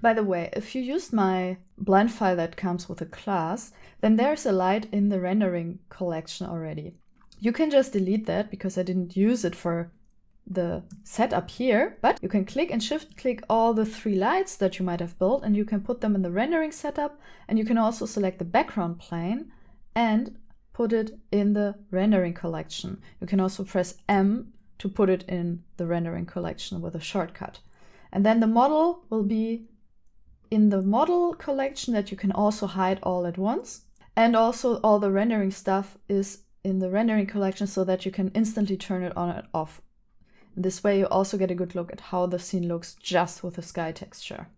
By the way, if you used my blend file that comes with a class, then there's a light in the rendering collection already. You can just delete that because I didn't use it for the setup here, but you can click and shift click all the 3 lights that you might have built and you can put them in the rendering setup, and you can also select the background plane and put it in the rendering collection. You can also press M to put it in the rendering collection with a shortcut. And then the model will be in the model collection that you can also hide all at once. And also all the rendering stuff is in the rendering collection so that you can instantly turn it on and off. This way you also get a good look at how the scene looks just with the sky texture.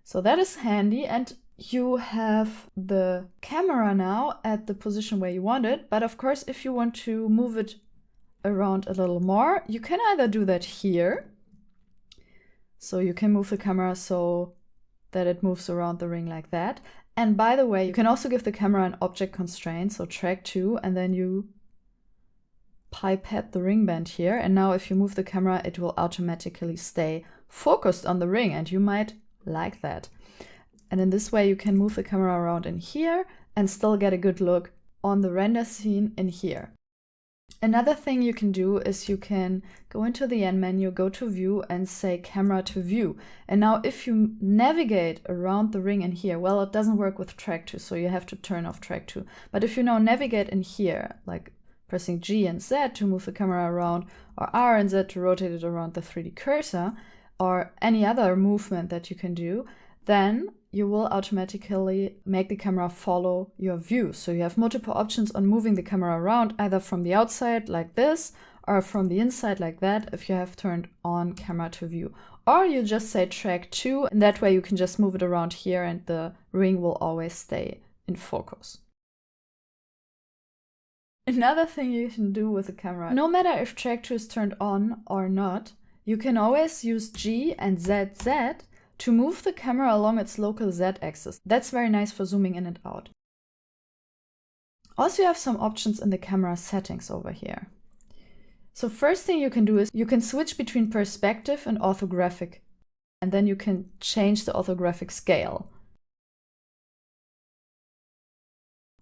So that is handy, and you have the camera now at the position where you want it. But of course, if you want to move it around a little more, you can either do that here. So you can move the camera so that it moves around the ring like that. And by the way, you can also give the camera an object constraint, so track 2, and then you pipette the ring band here. And now if you move the camera, it will automatically stay focused on the ring, and you might like that. And in this way, you can move the camera around in here and still get a good look on the render scene in here. Another thing you can do is you can go into the end menu, go to view and say camera to view. And now if you navigate around the ring in here, well, it doesn't work with track 2, so you have to turn off track 2. But if you now navigate in here, like pressing G and Z to move the camera around, or R and Z to rotate it around the 3D cursor, or any other movement that you can do, then you will automatically make the camera follow your view. So you have multiple options on moving the camera around, either from the outside like this, or from the inside like that, if you have turned on camera to view. Or you just say track 2, and that way you can just move it around here and the ring will always stay in focus. Another thing you can do with the camera, no matter if track 2 is turned on or not, you can always use G and ZZ to move the camera along its local Z axis. That's very nice for zooming in and out. Also, you have some options in the camera settings over here. So first thing you can do is you can switch between perspective and orthographic, and then you can change the orthographic scale.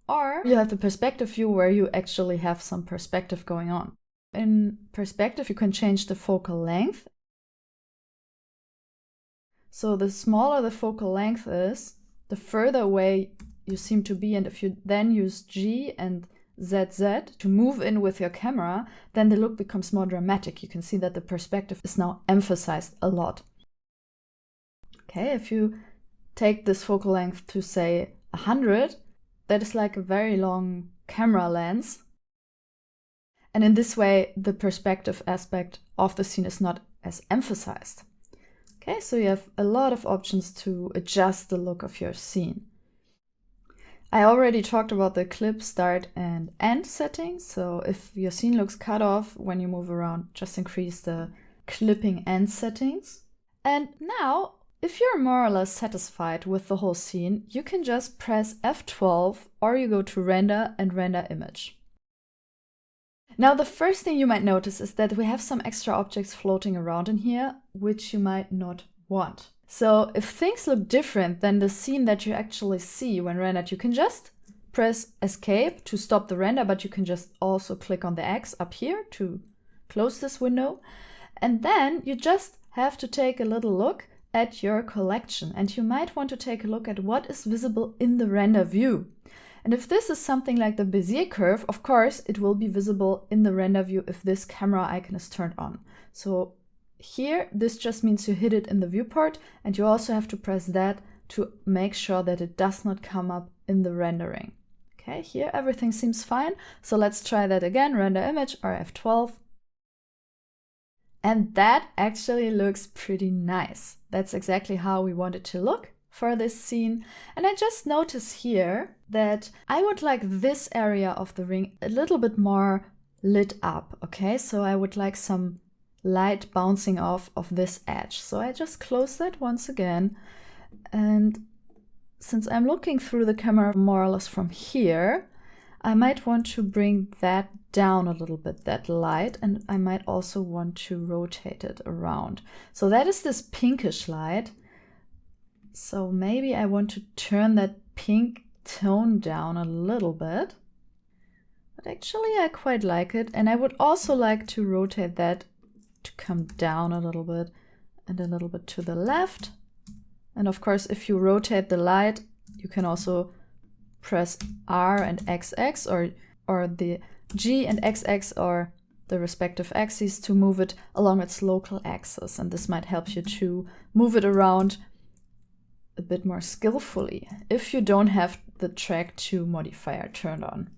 Or you have the perspective view where you actually have some perspective going on. In perspective, you can change the focal length. So the smaller the focal length is, the further away you seem to be, and if you then use G and ZZ to move in with your camera, then the look becomes more dramatic. You can see that the perspective is now emphasized a lot. Okay, if you take this focal length to say 100, that is like a very long camera lens. And in this way, the perspective aspect of the scene is not as emphasized. Okay, so you have a lot of options to adjust the look of your scene. I already talked about the clip start and end settings. So if your scene looks cut off when you move around, just increase the clipping end settings. And now, if you're more or less satisfied with the whole scene, you can just press F12 or you go to render and render image. Now, the first thing you might notice is that we have some extra objects floating around in here, which you might not want. So if things look different than the scene that you actually see when rendered, you can just press Escape to stop the render, but you can just also click on the X up here to close this window. And then you just have to take a little look at your collection, and you might want to take a look at what is visible in the render view. And if this is something like the Bezier curve, of course, it will be visible in the render view if this camera icon is turned on. So here, this just means you hit it in the viewport, and you also have to press that to make sure that it does not come up in the rendering. Okay, here everything seems fine. So let's try that again, render image, or F12. And that actually looks pretty nice. That's exactly how we want it to look for this scene. And I just notice here that I would like this area of the ring a little bit more lit up. Okay, so I would like some light bouncing off of this edge. So I just close that once again. And since I'm looking through the camera more or less from here, I might want to bring that down a little bit, that light, and I might also want to rotate it around. So that is this pinkish light. So maybe I want to turn that pink tone down a little bit. But actually I quite like it. And I would also like to rotate that to come down a little bit and a little bit to the left. And of course, if you rotate the light, you can also press R and XX or the G and XX or the respective axes to move it along its local axis. And this might help you to move it around a bit more skillfully if you don't have the Track 2 modifier turned on.